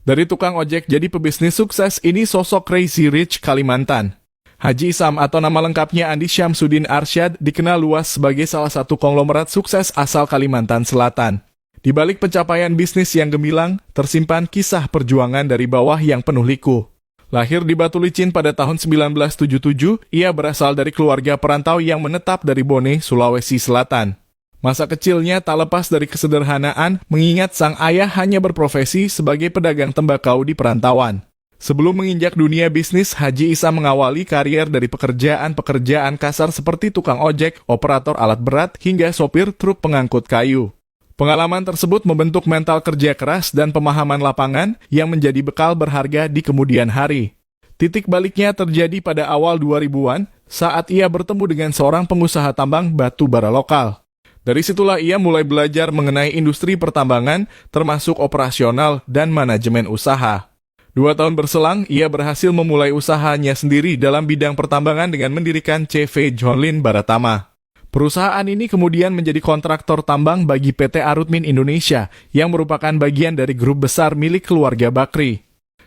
Dari tukang ojek jadi pebisnis sukses, ini sosok Crazy Rich Kalimantan. Haji Isam atau nama lengkapnya Andi Syamsuddin Arsyad dikenal luas sebagai salah satu konglomerat sukses asal Kalimantan Selatan. Di balik pencapaian bisnis yang gemilang, tersimpan kisah perjuangan dari bawah yang penuh liku. Lahir di Batu Licin pada tahun 1977, ia berasal dari keluarga perantau yang menetap dari Bone, Sulawesi Selatan. Masa kecilnya tak lepas dari kesederhanaan, mengingat sang ayah hanya berprofesi sebagai pedagang tembakau di perantauan. Sebelum menginjak dunia bisnis, Haji Isam mengawali karier dari pekerjaan-pekerjaan kasar seperti tukang ojek, operator alat berat, hingga sopir truk pengangkut kayu. Pengalaman tersebut membentuk mental kerja keras dan pemahaman lapangan yang menjadi bekal berharga di kemudian hari. Titik baliknya terjadi pada awal 2000-an saat ia bertemu dengan seorang pengusaha tambang batu bara lokal. Dari situlah ia mulai belajar mengenai industri pertambangan, termasuk operasional dan manajemen usaha. 2 tahun berselang, ia berhasil memulai usahanya sendiri dalam bidang pertambangan dengan mendirikan CV Jonlin Baratama. Perusahaan ini kemudian menjadi kontraktor tambang bagi PT Arutmin Indonesia, yang merupakan bagian dari grup besar milik keluarga Bakri.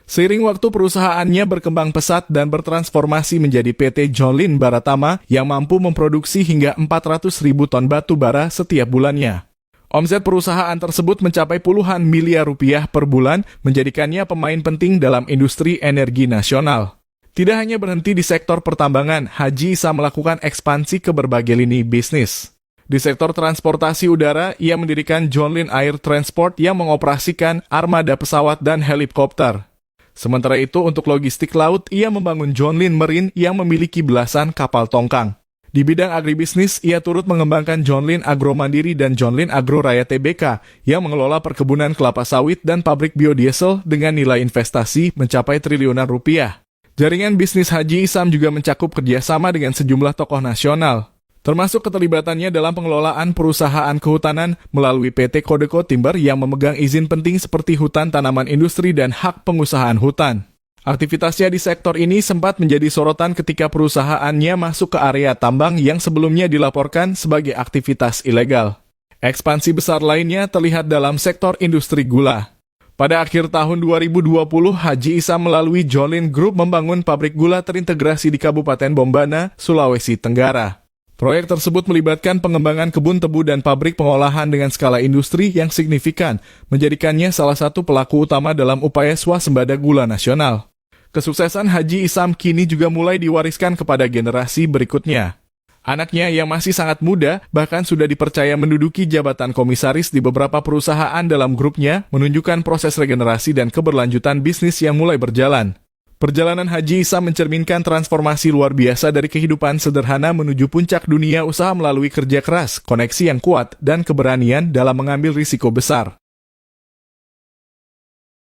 Seiring waktu perusahaannya berkembang pesat dan bertransformasi menjadi PT Jonlin Baratama yang mampu memproduksi hingga 400.000 ton batu bara setiap bulannya. Omset perusahaan tersebut mencapai puluhan miliar rupiah per bulan, menjadikannya pemain penting dalam industri energi nasional. Tidak hanya berhenti di sektor pertambangan, Haji Isam melakukan ekspansi ke berbagai lini bisnis. Di sektor transportasi udara, ia mendirikan Jonlin Air Transport yang mengoperasikan armada pesawat dan helikopter. Sementara itu, untuk logistik laut, ia membangun Jonlin Marine yang memiliki belasan kapal tongkang. Di bidang agribisnis, ia turut mengembangkan Jonlin Agro Mandiri dan Jonlin Agro Raya Tbk yang mengelola perkebunan kelapa sawit dan pabrik biodiesel dengan nilai investasi mencapai triliunan rupiah. Jaringan bisnis Haji Isam juga mencakup kerjasama dengan sejumlah tokoh nasional, termasuk keterlibatannya dalam pengelolaan perusahaan kehutanan melalui PT Codeco Timber yang memegang izin penting seperti hutan tanaman industri dan hak pengusahaan hutan. Aktivitasnya di sektor ini sempat menjadi sorotan ketika perusahaannya masuk ke area tambang yang sebelumnya dilaporkan sebagai aktivitas ilegal. Ekspansi besar lainnya terlihat dalam sektor industri gula. Pada akhir tahun 2020, Haji Isam melalui Jonlin Group membangun pabrik gula terintegrasi di Kabupaten Bombana, Sulawesi Tenggara. Proyek tersebut melibatkan pengembangan kebun tebu dan pabrik pengolahan dengan skala industri yang signifikan, menjadikannya salah satu pelaku utama dalam upaya swasembada gula nasional. Kesuksesan Haji Isam kini juga mulai diwariskan kepada generasi berikutnya. Anaknya yang masih sangat muda bahkan sudah dipercaya menduduki jabatan komisaris di beberapa perusahaan dalam grupnya, menunjukkan proses regenerasi dan keberlanjutan bisnis yang mulai berjalan. Perjalanan Haji Isam mencerminkan transformasi luar biasa dari kehidupan sederhana menuju puncak dunia usaha melalui kerja keras, koneksi yang kuat, dan keberanian dalam mengambil risiko besar.